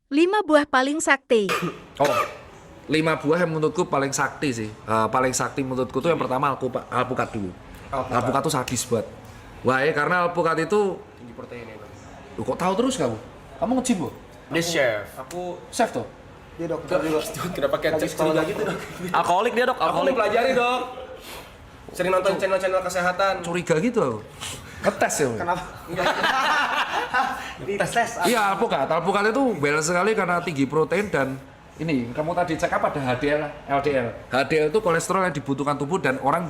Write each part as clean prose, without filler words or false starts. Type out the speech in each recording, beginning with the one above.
5 buah paling sakti. Oh, 5 buah yang menurutku paling sakti sih. Paling sakti menurutku tuh yang pertama alpukat dulu. Alpukat tuh sadis banget. Wah, ya karena alpukat itu Tinggi proteinnya. Loh, kok tahu terus kamu? Kamu nge-gym kok? Dia chef. Aku Chef tuh? Dia dokter juga. kenapa kayak Lagi cek sekolah. curiga gitu dok? Alkoholik dia dok, Aku alkoholik. pelajari dok. Sering nonton channel-channel kesehatan. Curiga gitu aku. Ngetes ya? Kenapa? Di tes. Iya, alpukat itu balance sekali karena tinggi protein dan ini kamu tadi cek apa ada HDL, LDL. HDL itu kolesterol yang dibutuhkan tubuh dan orang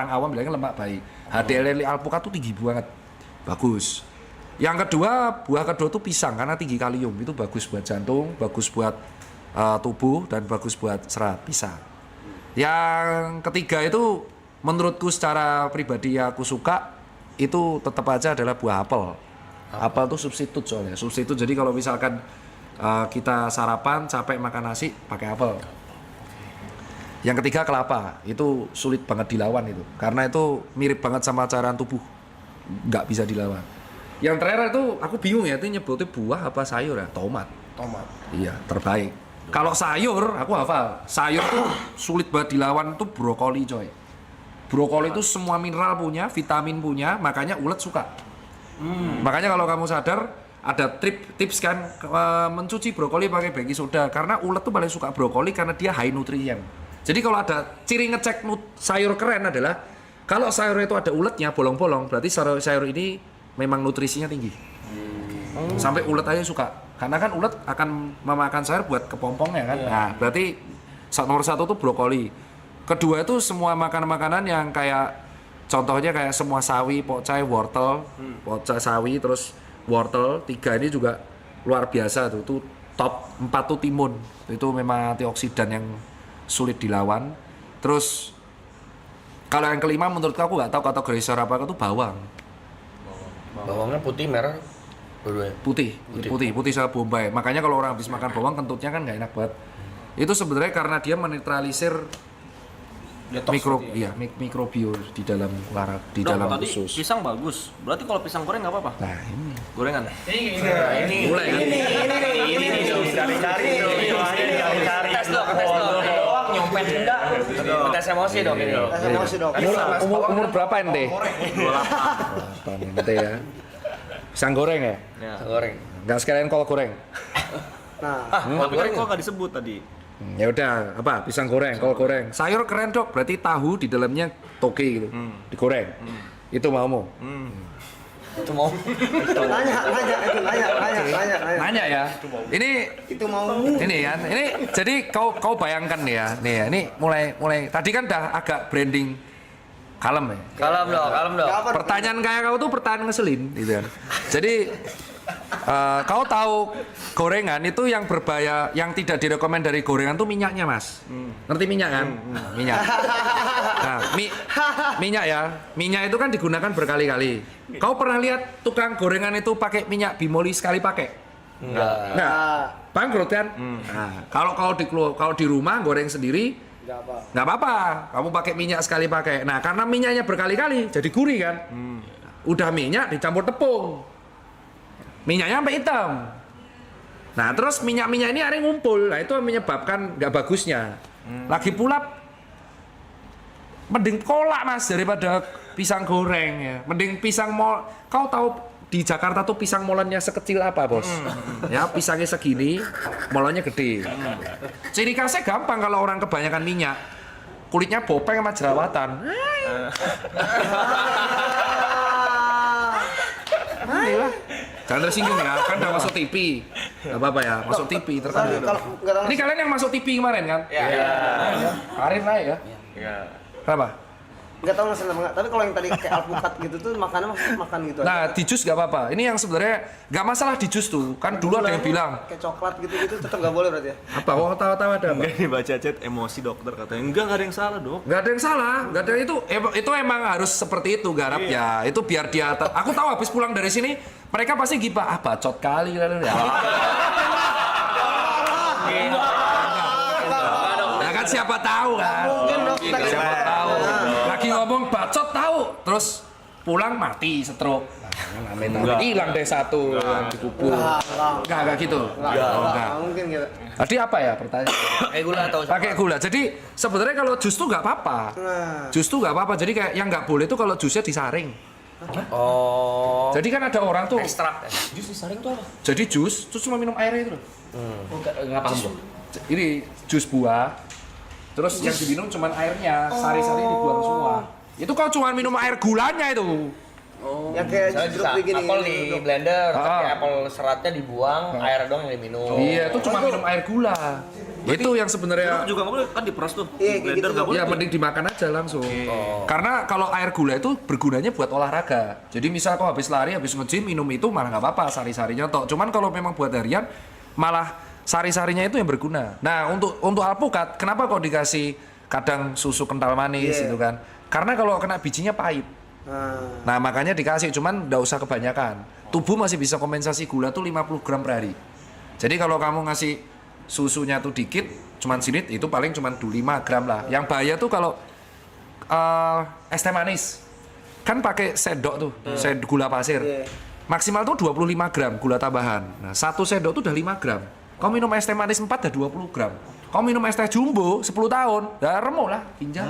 awam bilangnya lemak baik. HDL alpukat tuh tinggi banget, bagus. Yang kedua, buah kedua tuh pisang karena tinggi kalium, itu bagus buat jantung, bagus buat tubuh dan bagus buat serat, pisang. Yang ketiga itu menurutku secara pribadi yang aku suka itu tetap aja adalah buah apel. Apel tuh substitut soalnya. Substitut jadi kalau misalkan kita sarapan capek makan nasi pakai apel. Yang ketiga kelapa. Itu sulit banget dilawan itu. Karena itu mirip banget sama cairan tubuh. Nggak bisa dilawan. Yang terakhir itu aku bingung ya, itu nyebutnya buah apa sayur ya? Tomat. Tomat. Iya, terbaik. Kalau sayur, aku hafal. Sayur tuh sulit banget dilawan tuh brokoli coy. Brokoli itu semua mineral punya, vitamin punya, makanya ulet suka. Makanya kalau kamu sadar, ada tips kan mencuci brokoli pakai baking soda karena ulet tuh paling suka brokoli karena dia high nutrien. Jadi kalau ada ciri ngecek sayur keren adalah kalau sayur itu ada uletnya bolong-bolong, berarti sayur ini memang nutrisinya tinggi. Sampai ulet aja suka. Karena kan ulet akan memakan sayur buat kepompongnya kan. Nah, berarti nomor 1 tuh brokoli. Kedua itu semua makanan-makanan yang kayak contohnya kayak semua sawi, pokcai, wortel, pokcai sawi terus wortel. 3 ini juga luar biasa tuh. Itu top 4 tuh timun. Itu memang antioksidan yang sulit dilawan. Terus kalau yang kelima menurut aku nggak tahu kategori sayur apa itu bawang. Bawangnya putih merah. Dua-duanya. Putih sama bombay. Makanya kalau orang habis makan bawang kentutnya kan nggak enak banget. Itu sebenarnya karena dia menetralisir mikrobio di dalam di Dok, dalam tadi usus. pisang bagus. Berarti kalau pisang goreng nggak apa-apa? Nah, ini Gorengan. mulai kan? Cari-cari dong. Cari-cari. Tes dok, tes dok. Doang nyopet enggak? Tes emosi dok ini dok. Tes emosi dok. Umur berapa ente? 28 ente ya. Pisang goreng ya? Ya. Goreng. Nggak sekalian kol goreng. Nah, Tapi kan kok nggak disebut tadi. Ya udah, apa? Pisang goreng, kol goreng. Sayur keren dok, berarti tahu di dalamnya toge gitu. Digoreng. Itu mau. Itu mau. nanya. Nanya ya. Ini Itu mau. ini kan. Ini jadi kau bayangkan nih ya. Nih ya, ini mulai tadi kan udah agak branding kalem ya. Kalem dok. Pertanyaan kayak kau tuh pertanyaan ngeselin gitu kan. Jadi kau tahu gorengan itu yang berbahaya, yang tidak direkomend dari gorengan tuh minyaknya mas. Ngerti minyak kan? Minyak. Nah, minyak ya. Minyak itu kan digunakan berkali-kali. Kau pernah lihat tukang gorengan itu pakai minyak bimoli sekali pakai? Enggak. Bangkrut kan? Nah, kalau di rumah goreng sendiri nggak apa-apa. Kamu pakai minyak sekali pakai. Nah, karena minyaknya berkali-kali jadi gurih kan? Udah minyak dicampur tepung. Minyaknya sampai hitam. Nah, terus minyak-minyak ini akhirnya ngumpul. Nah, itu menyebabkan nggak bagusnya. Lagi pula mending kolak mas daripada pisang goreng ya. Mending pisang mol. Kau tahu di Jakarta tuh pisang molennya sekecil apa bos? Ya pisangnya segini, molennya gede. Ciri khasnya gampang kalau orang kebanyakan minyak, kulitnya bopeng sama jerawatan. Jangan tersinggung ya, kan udah masuk TV. Gak apa-apa ya, masuk TV terkenal. Ini kalian yang masuk TV kemarin kan? Iya. Karir naik ya? Iya. Kenapa? Nggak tahu nasi lemak. Tapi kalau yang tadi kayak alpukat gitu tuh makannya makan gitu. Nah, di jus gak apa-apa. Ini yang sebenarnya gak masalah di jus tuh. Kan dulu ada yang bilang, kayak coklat gitu-gitu tetap nggak boleh berarti ya. apa? Oh, tawa-tawa ada apa? Enggak ini baca chat emosi dokter katanya. Enggak ada yang salah dok. Gak ada yang salah, gak ada itu emang harus seperti itu garap ya. Itu biar dia aku tahu habis pulang dari sini mereka pasti gibah, bacot kali ya. Ya kan siapa tahu kan? Mungkin dok. Siapa tahu. Lagi ngomong bacot tahu, terus pulang mati stroke. Amit-amit hilang deh satu yang dikubur. Enggak gitu. Enggak. Mungkin gitu. Jadi apa ya pertanyaan? Pakai gula atau Pakai gula. Jadi sebenarnya kalau jus tuh nggak apa-apa. Nah. Jus tuh nggak apa-apa. Jadi kayak yang nggak boleh tuh kalau jusnya disaring. Oh. Jadi kan ada orang tuh. Ekstrak. Jus disaring tuh apa? Jadi jus tuh cuma minum airnya itu loh. Enggak paham gua. Ini jus buah. Terus yang diminum cuma airnya, sari-sari dibuang semua. Itu kalau cuma minum air gulanya itu. Yang kayak Misalnya jeruk bisa begini. apel di blender, tapi Ah. apel seratnya dibuang, air doang yang diminum. Iya, itu cuma minum air gula. Itu yang sebenarnya juga nggak boleh kan diperas tuh. Iya, kayak Blender gitu. nggak boleh. ya mending dimakan aja langsung. Karena kalau air gula itu bergunanya buat olahraga. Jadi misal kau habis lari, habis nge-gym minum itu malah nggak apa-apa, sari-sarinya tok. Cuman kalau memang buat harian malah sari-sarinya itu yang berguna. Nah, untuk alpukat, kenapa kok dikasih kadang susu kental manis Iya. gitu kan? Karena kalau kena bijinya pahit. Nah, makanya dikasih, cuman nggak usah kebanyakan. Tubuh masih bisa kompensasi gula tuh 50 gram per hari. Jadi kalau kamu ngasih susunya tuh dikit, cuman sinit, itu paling cuman 5 gram lah. Yang bahaya tuh kalau es teh manis. Kan pakai sendok tuh, gula pasir. Iya. Maksimal tuh 25 gram gula tambahan. Nah, satu sendok tuh udah 5 gram. Kau minum es teh manis 4 udah 20 gram. Kau minum es teh jumbo 10 tahun, udah remuk lah ginjal.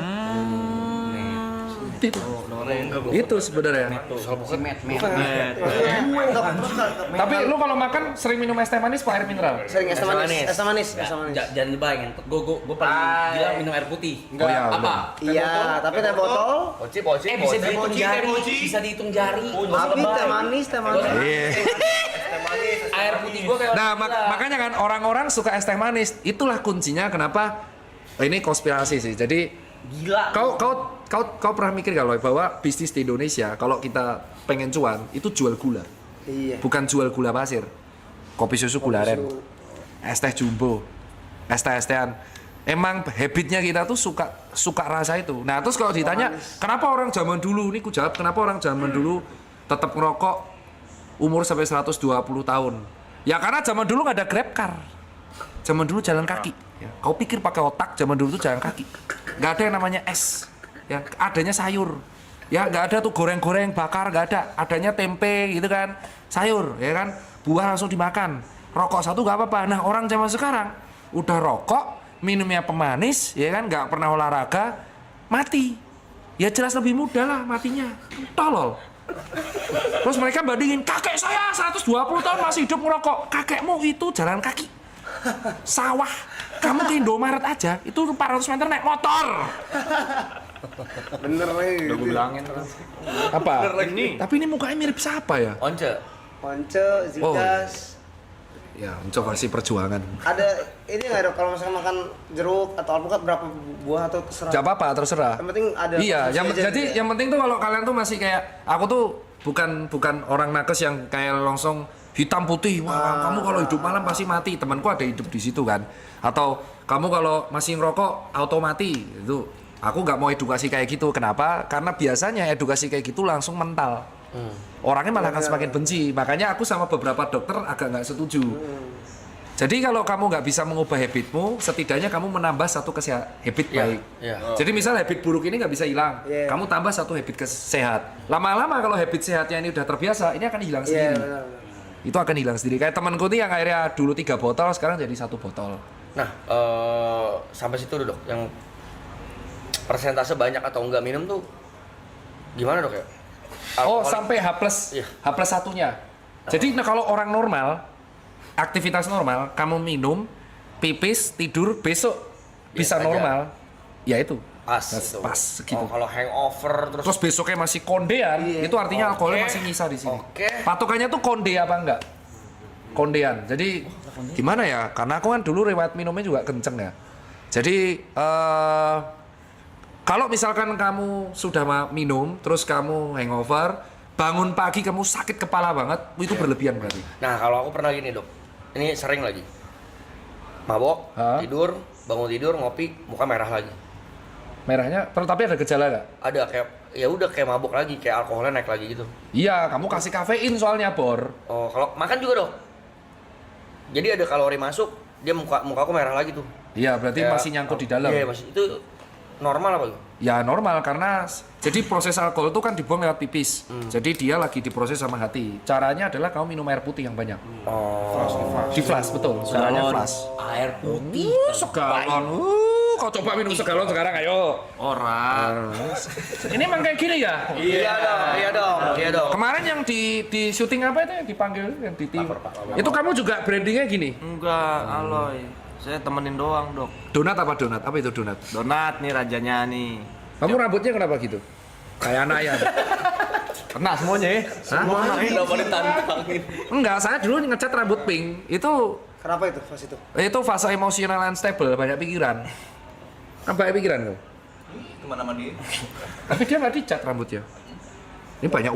Itu sebenarnya. Tapi lu kalau makan sering minum es teh manis apa air mineral? Sering es teh manis. Es teh manis. Es teh manis. Jangan dibayangin, gue paling gila minum air putih. Oh iya, Apa? Iya, tapi teh botol. Poci. Bisa dihitung jari, bisa dihitung jari. Tapi teh manis, teh manis. Iya. Air putih gue kayak Nah, orang gila. makanya kan orang-orang suka es teh manis. Itulah kuncinya kenapa ini konspirasi sih. Jadi Gila. kau pernah mikir gak loh bahwa bisnis di Indonesia kalau kita pengen cuan itu jual gula, Iya. bukan jual gula pasir, kopi susu gula aren, es teh jumbo, es tehan. Emang habitnya kita tuh suka rasa itu. Nah terus kalau ditanya kenapa orang zaman dulu, ini ku jawab kenapa orang zaman dulu tetap ngerokok umur sampai 120 tahun. Ya karena zaman dulu nggak ada Grab car, zaman dulu jalan kaki. Ya, kau pikir pakai otak, zaman dulu tuh jalan kaki. Nggak ada yang namanya es, ya adanya sayur. Ya nggak ada tuh goreng-goreng bakar, nggak ada. Adanya tempe gitu kan, sayur, ya kan. Buah langsung dimakan. Rokok satu nggak apa-apa. Nah orang zaman sekarang udah rokok, minumnya pemanis, ya kan, nggak pernah olahraga, mati. Ya jelas lebih mudah lah matinya. Tolol. Terus mereka bandingin, kakek saya 120 tahun masih hidup ngerokok. Kakekmu itu jalan kaki. Sawah. Kamu ke Indomaret aja, itu 400 meter naik motor. Bener nih. Udah gue bilangin terus. Apa? Tapi ini mukanya mirip siapa ya? Once. Ponce, Zidas. Ya, coba sih perjuangan. Ada ini nggak dok kalau misalkan makan jeruk atau alpukat berapa buah atau terserah? Gak apa-apa, terserah. Yang penting ada. Iya, konsumsi aja jadi gitu ya. yang penting tuh kalau kalian tuh masih kayak aku tuh bukan orang nakes yang kayak langsung hitam putih. Wah, kamu kalau hidup malam pasti mati. Temanku ada hidup di situ kan. Atau kamu kalau masih ngerokok auto mati. Itu aku nggak mau edukasi kayak gitu. Kenapa? Karena biasanya edukasi kayak gitu langsung mental. Orangnya malah akan semakin benci. Makanya aku sama beberapa dokter agak nggak setuju. Jadi kalau kamu nggak bisa mengubah habitmu, setidaknya kamu menambah satu habit baik. Iya. Jadi misal habit buruk ini nggak bisa hilang, Iya. kamu tambah satu habit sehat. Lama-lama kalau habit sehatnya ini udah terbiasa, ini akan hilang Iya sendiri. benar. Itu akan hilang sendiri. Kayak temanku nih yang akhirnya dulu 3 botol, sekarang jadi 1 botol. Nah, sampai situ dulu dok. Yang persentase banyak atau enggak minum tuh gimana dok ya? Oh, Alkoholik. sampai Iya. H plus satunya. Jadi nah, kalau orang normal, aktivitas normal, kamu minum, pipis, tidur, besok bisa aja. normal. Ya itu. Pas, Pas, gitu. pas segitu. Oh, kalau hangover Terus besoknya masih kondean, itu artinya alkoholnya masih nyisa di sini. Oke. Patokannya tuh konde apa enggak? Kondean. Jadi gimana ya? Karena aku kan dulu riwayat minumnya juga kenceng ya. Jadi kalau misalkan kamu sudah minum, terus kamu hangover, bangun pagi kamu sakit kepala banget, itu berlebihan berarti. Nah, kalau aku pernah gini, Dok. Ini sering lagi. Mabok, Hah? tidur, bangun tidur, ngopi, muka merah lagi. Merahnya, tapi ada gejala nggak? Ada kayak ya udah kayak mabok lagi, kayak alkoholnya naik lagi gitu. Iya, kamu kasih kafein soalnya, Bor. Oh, kalau makan juga, Dok. Jadi ada kalori masuk, dia muka aku merah lagi tuh. Iya, berarti Kayak- masih nyangkut di dalam. Iya, masih itu normal apa tuh? Ya normal karena jadi proses alkohol itu kan dibuang lewat pipis. Jadi dia lagi diproses sama hati. Caranya adalah kamu minum air putih yang banyak. Di flash betul. Caranya flash. Air putih. Segalon. Kau coba minum segalon sekarang ayo. Orang. Ini emang kayak gini ya? Iya dong. Kemarin yang di syuting apa itu yang dipanggil yang di tim? Itu kamu juga brandingnya gini. Enggak, Aloy. Saya temenin doang, Dok. Donat apa donat? Apa itu donat? Donat nih rajanya nih. Kamu rambutnya kenapa gitu? Kayak anak ayam. Kena semuanya ya. Kenapa ditantangin? Enggak, saya dulu ngecat rambut pink. Itu Kenapa itu pas itu? fase emosional unstable, banyak pikiran. Kan banyak pikiran kau. Kemana-mana dia? Tapi dia nggak dicat rambutnya. Ini banyak